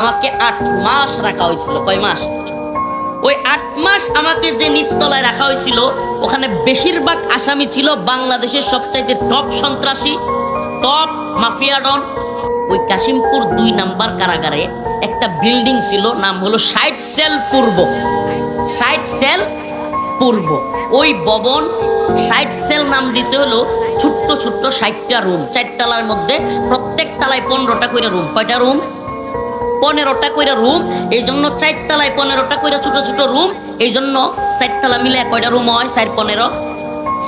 আমাকে 8 মাস রাখা হয়েছিল। কয় মাস? ওই 8 মাস আমাকে যে নিচতলায় রাখা হয়েছিল, ওখানে বেশিরভাগ আসামি ছিল বাংলাদেশের সবচাইতে টপ সন্ত্রাসী, টপ মাফিয়া ডন। ওই কাশিমপুর 2 নাম্বার কারাগারে একটা বিল্ডিং ছিল, নাম হলো 60 সেল পূর্ব। 60 সেল পূর্ব ওই ভবন 60 সেল নাম দিছে হলো ছোট্ট ছোট্ট 60টা রুম, 4 তলার মধ্যে, প্রত্যেক তলায় 15টা করে রুম। কয়টা রুম? 15টা করে রুম। এই জন্য 4 তলায় 15টা করে ছোট ছোট রুম। এই জন্য 4 তলা মিলে কয়টা রুম হয়? 4 15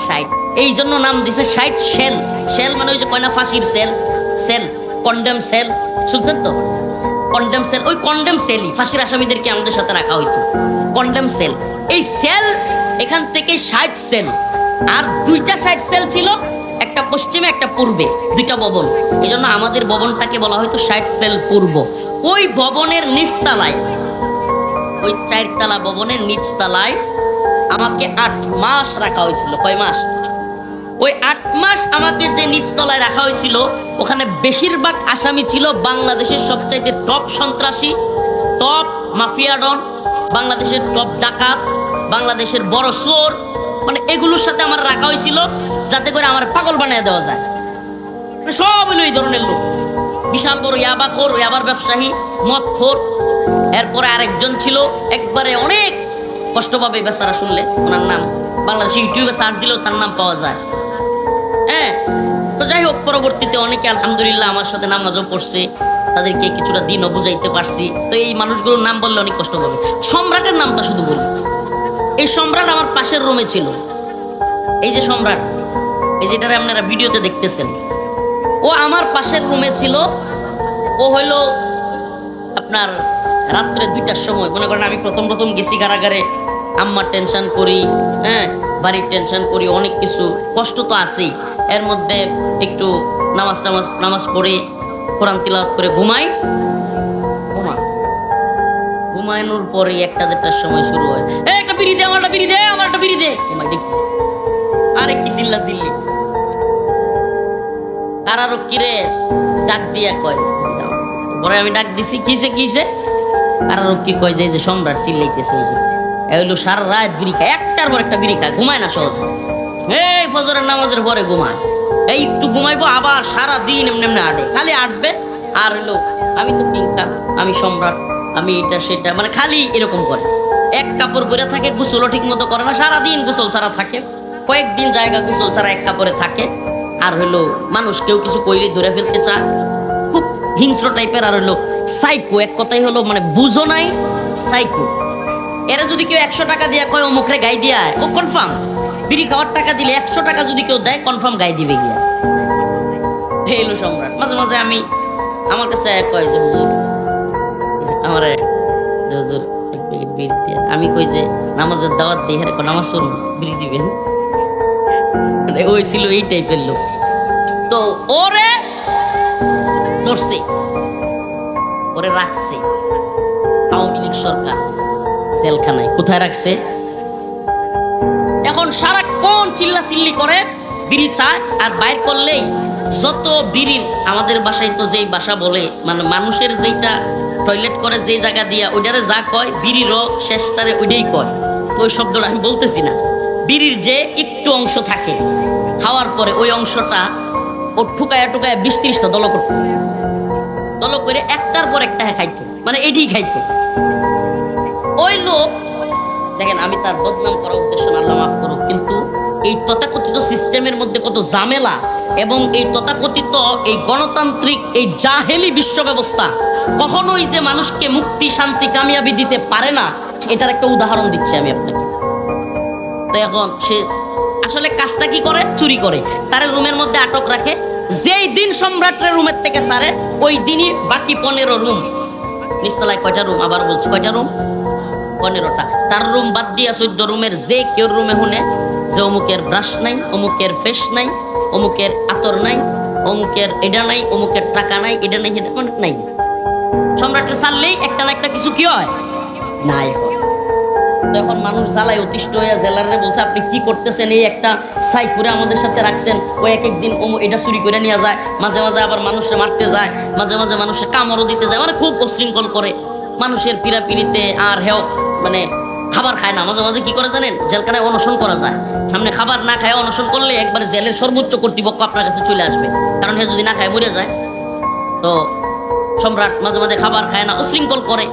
60। এই জন্য নাম দিছে 60 সেল। সেল মানে ওই যে কয় না ফাঁসির সেল, সেল কন্ডেম সেল, শুনছেন তো? কন্ডেম সেল, ওই কন্ডেম সেলই ফাঁসির আসামিদেরকে আমাদের সাথে রাখা হইতো, কন্ডেম সেল। এই সেল এখান থেকে 60 সেল, আর 2টা 60 সেল ছিল, একটা পশ্চিমে একটা পূর্বে, 2টা ভবন। এই জন্য আমাদের ভবনটাকে বলা হয়তো 60 সেল পূর্ব। ওই ভবনের নিচতলায়, ওই 4 তলা ভবনের নিচতলায় আমাকে 8 মাস রাখা হয়েছিল। কয় মাস? ওই 8 মাস আমাকে যে নিচতলায় রাখা হয়েছিল, ওখানে বেশিরভাগ আসামি ছিল বাংলাদেশের সবচাইতে টপ সন্ত্রাসী, টপ মাফিয়া ডন, বাংলাদেশের টপ ডাকাত, বাংলাদেশের বড় চোর। মানে এগুলোর সাথে আমার রাখা হয়েছিল যাতে করে আমার পাগল বানিয়ে দেওয়া যায়। মানে সব হলো এই ধরনের লোক। বিশাল বড় ইয়াবাখোর, ইয়াবার ব্যবসায়ী, মদখোর। এরপরে আরেকজন ছিল একবারে অনেক কষ্ট পাবে বেচারা শুনলে, ওনার নাম বাংলাদেশে ইউটিউবে সার্চ দিলেও তার নাম পাওয়া যায়। হ্যাঁ, তো যাই হোক, পরবর্তীতে অনেকে আলহামদুলিল্লাহ আমার সাথে নামাজও পড়ছে, তাদেরকে কিছুটা দিনও বুঝাইতে পারছি। তো এই মানুষগুলোর নাম বললে অনেক কষ্ট পাবে। সম্রাটের নামটা শুধু বলি। এই সম্রাট আমার পাশের রুমে ছিল। এই যে সম্রাট, এই যেটারে আপনারা ভিডিওতে দেখতেছেন, ও আমার পাশের রুমে ছিল। ও হইলো আপনার রাত্রে 2টার সময়, মনে করেন আমি প্রথম প্রথম গেছি কারাগারে, আম্মার টেনশন করি, হ্যাঁ, বাড়ির টেনশন করি, অনেক কিছু কষ্ট তো আছেই। এর মধ্যে একটু নামাজ পড়ে কোরআন তিলাওয়াত করে ঘুমাই। ঘুমানোর পরে 1টা 1:30টার সময় শুরু হয়, একটা বিড়ি দে, আমার একটা বিড়ি দে, আমার একটা বিড়ি দে। ঘুমাই দেখি আরে কি চিল্লা চিল্লি। কারারক্ষী রে ডাক দিয়া কয়, পরে আমি ডাক দিছি, কিসে কিসে? কারারক্ষী কয় যে সম্রাট চিল্লাইতেছে, হইলো সারা রাত বিড়ি খায়, একটার পর একটা বিড়ি খায়, ঘুমায় না সহজে। এই ফজরের নামাজের পরে ঘুমায়, এই একটু ঘুমাইবো, আবার সারা দিন এমনি এমনি আটে, খালি আটবে। আর হইলো আমি তো কিংকার, আমি সম্রাট, আমি এটা সেটা, মানে খালি এরকম করে। এক কাপড় পরে থাকে, গোসলও ঠিক মতো করে না, সারাদিন গোসল ছাড়া থাকে, কয়েকদিন জায়গা গোসল ছাড়া এক কাপড়ে থাকে। আর হইলো মানুষ কেউ কিছু কইলে ধরে ফেলতে চায়, খুব হিংস্র টাইপের। আর হইলো সাইকো, এক কথাই হলো মানে বুঝো নাই, সাইকো। এরা যদি কেউ 100 টাকা দিয়ে কয় ও মুখে গাই দিয়া, ও কনফার্ম বিড়ি খাওয়ার টাকা দিলে 100 টাকা যদি কেউ দেয়, কনফার্ম গাই দিবে গিয়া। এলো সম্রাট। মাঝে মাঝে আমার কাছে কয় যে হুজুর, আমার হুজুর এক প্যাকেট বিড়ি দিয়ে। আমি কই যে নামাজের দাওয়াত দিই, হ্যাঁ নামাজ পড়ুন, বিড়ি দিবেন। ওই ছিল এই টাইপের লোক। তো ওরে ধরছে, ওরে রাখছে আওয়ামী লীগ সরকার জেলখানায়। কোথায় রাখছে? এখন সারাক্ষণ চিল্লা চিল্লি করে, বিড়ি চায়, আর বাইর করলেই যত বিড়ির, আমাদের বাসায় তো যেই বাসা বলে, মানে মানুষের যেটা টয়লেট করে যেই জায়গা দিয়া, ওইটারে যা কয় বিড়িরও শেষটারে ওইটাই কয়। তো ওই শব্দটা আমি বলতেছি না। বিড়ির যে একটু অংশ থাকে খাওয়ার পরে, ওই অংশটা ও ঠুকায়া টুকায়া 20-30টা দল করতো, দল করে একটার পর একটা খাইতো, মানে এটাই খাইতো। ওই লোক দেখেন, আমি তার বদনাম করার উদ্দেশ্য না, আল্লাহ মাফ করুক, কিন্তু এই তথাকথিত সিস্টেমের মধ্যে কত ঝামেলা, এবং এই তথাকথিত এই গণতান্ত্রিক এই জাহেলি বিশ্ব ব্যবস্থা কখনোই যে মানুষকে মুক্তি, শান্তি, কামিয়াবি দিতে পারে না, এটার একটা উদাহরণ দিচ্ছি আমি আপনাকে। তো এখন সে আসলে কাজটা কি করে? চুরি করে, তার রুমের মধ্যে আটক রাখে। যেই দিন সম্রাটের রুমের থেকে সারে, ওই দিনই বাকি 15 রুম, নিচতলায় কয়টা রুম, আবার বলছি কয়টা রুম? 15টা। তার রুম বাদ দিয়া 14 রুমের যে কেউ রুমে শুনে যে অমুকের ব্রাশ নাই, অমুকের ফেস নাই, অমুকের আতর নাই, অমুকের এটা নাই, অমুকের টাকা নাই, এটা নাই, এটা অনেক নাই। সম্রাটকে ছাড়লেই একটা না একটা কিছু কি হয়, নাই হয়। তখন মানুষ জ্বালায় অতিষ্ঠ হয়ে জেলারে বলছে আপনি কি করতেছেন, এই একটা সাই করে আমাদের সাথে রাখছেন, ও এক একদিন এটা চুরি করে নিয়ে যায়, মাঝে মাঝে আবার মানুষে মারতে যায়, মাঝে মাঝে মানুষে কামড়ও দিতে যায়, মানে খুব অশৃঙ্খল করে মানুষের পিড়াপিড়িতে। আর হেও মানে খাবার খায় না, মাঝে মাঝে কি করে জানেন, জেলখানায় অনশন করা যায়, সামনে খাবার না খায় অনশন করলে একবার জেলের সর্বোচ্চ কর্তৃপক্ষ আপনার কাছে চলে আসবে, কারণ হে যদি না খায় মরে যায়। তো সম্রাট মাঝে মাঝে খাবার খায় না, অশৃঙ্খল করে।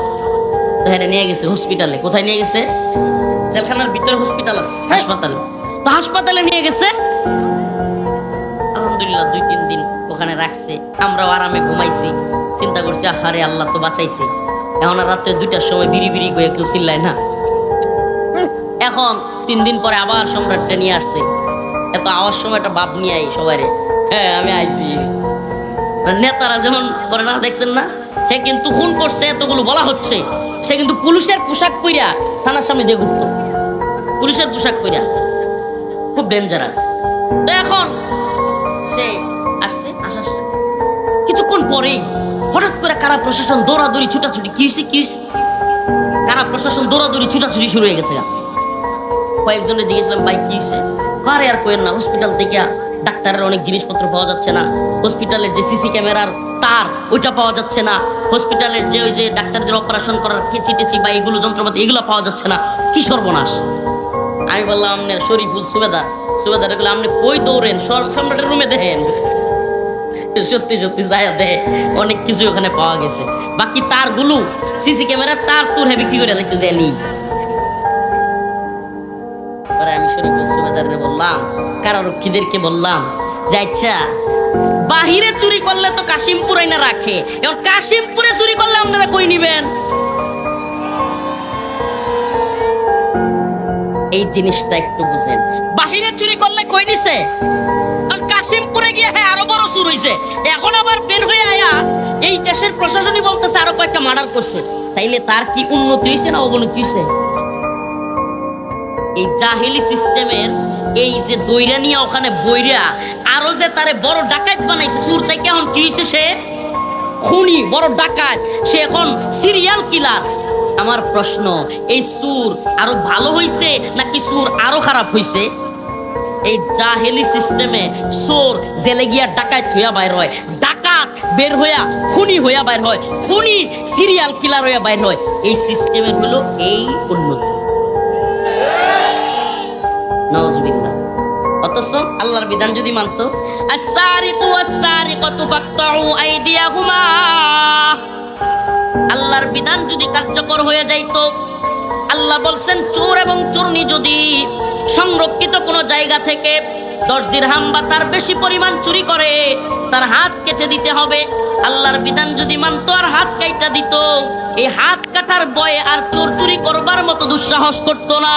তো হ্যাঁ নিয়ে গেছে হসপিটালে। কোথায় নিয়ে গেছে? জেলখানার ভিতরে হসপিটাল আছে, হাসপাতালে। তো হাসপাতালে নিয়ে গেছে, আলহামদুলিল্লাহ 2-3 দিন ওখানে রাখছে। আমরাও আরামে ঘুমাইছি, চিন্তা করছি আহারে আল্লাহ তো বাঁচাইছে। এখন আর রাত্রে 2টার সময় বিড়ি বিড়ি করে কেউ চিল্লায় না। এখন 3 দিন পরে আবার সম্রাটটা নিয়ে আসছে। এত আওয়াজ সময় একটা বাপ নিয়ে আই সবাই, হ্যাঁ আমি আইছি। নেতারা যেমন করে না, দেখছেন না, সে কিন্তু খুন করছে এতগুলো বলা হচ্ছে, সে কিন্তু পুলিশের পোশাক পইরা থানার সামনে দিয়ে ঘুরতো, পুলিশের পোশাক পইরা, খুব ডেঞ্জারাস। তো এখন সে আসছে, আসার কিছুক্ষণ পরেই হঠাৎ করে কারা প্রশাসন দৌড়াদৌড়ি ছুটাছুটি। কি হয়েছে? কারা প্রশাসন দৌড়াদৌড়ি ছুটাছুটি শুরু হয়ে গেছে। কয়েকজনে জিজ্ঞেসলাম ভাই কি হয়েছে? কারে আর কোয়েন না, হসপিটাল থেকে ডাক্তারের অনেক জিনিসপত্র পাওয়া যাচ্ছে না, হসপিটালের যে সিসি ক্যামেরার তার ওইটা পাওয়া যাচ্ছে না, হসপিটালের যে ওই যে ডাক্তারদের অপারেশন করার কেচি টেচি বা এগুলো যন্ত্রপাতি এগুলো পাওয়া যাচ্ছে না, কি সর্বনাশ। আমি বললাম আপনার শরীফুল সুবেদার এগুলো আপনি কই দৌড়েন, সম্রাটের রুমে দেখেন। সত্যি সত্যি যায় দেয়, অনেক কিছু ওখানে পাওয়া গেছে। বাকি তারগুলো সিসি ক্যামেরার তার তোর হ্যাঁ বিক্রি করে লাগছে জেলি। আমি শরীফুল সুবেদারে বললাম, কারারক্ষীদেরকে বললাম যে আচ্ছা বাহিরে চুরি করলে তো কাশিমপুরে না রাখে, এখন কাশিমপুরে চুরি করলে আপনারা কই নিবেন? এই জিনিসটা একটু বুঝেন। বাহিরে চুরি করলে কই নিছে, কাশিমপুরে গিয়ে হ্যাঁ আরো বড় চুর হইছে। এখন আবার বের হয়ে আয়া এই দেশের প্রশাসনই বলতেছে আরো কয়েকটা মার্ডার করছে। তাইলে তার কি উন্নতি হয়েছে না অবনতি হয়েছে? এই জাহেলি সিস্টেমের এই যে দইরা নিয়ে ওখানে বইরা আরো যে তারে বড় ডাকাত বানাইছে, সুর থেকে এখন কি হয়েছে, সে খুনি, বড় ডাকাত, সে এখন সিরিয়াল কিলার। আমার প্রশ্ন, এই সুর আরো ভালো হইছে নাকি সুর আরো খারাপ হইছে? এই জাহেলি সিস্টেমে সোর জেলে গিয়া ডাকাত হইয়া বাইর হয়, ডাকাত বের হইয়া খুনি হইয়া বাইর হয়, খুনি সিরিয়াল কিলার হইয়া বাইর হয়। এই সিস্টেমের হলো এই উন্নতি। নাউজুবিল্লাহ। অথচ আল্লাহর বিধান যদি মানতো, আস-সারিকু ওয়াস-সারিকাতু ফাকতাউ আইদিয়াহুমা, আল্লাহর বিধান যদি কার্যকর হয়ে যাইতো, আল্লাহ বলছেন চোর এবং চোরনি যদি সংরক্ষিত কোনো জায়গা থেকে 10 দিরহাম বা তার বেশি পরিমাণ চুরি করে, তার হাত কেটে দিতে হবে। আল্লাহর বিধান যদি মানতো আর হাত কাইটা দিত, এই হাত কাটার ভয়ে আর চোর চুরি করবার মতো দুঃসাহস করতো না।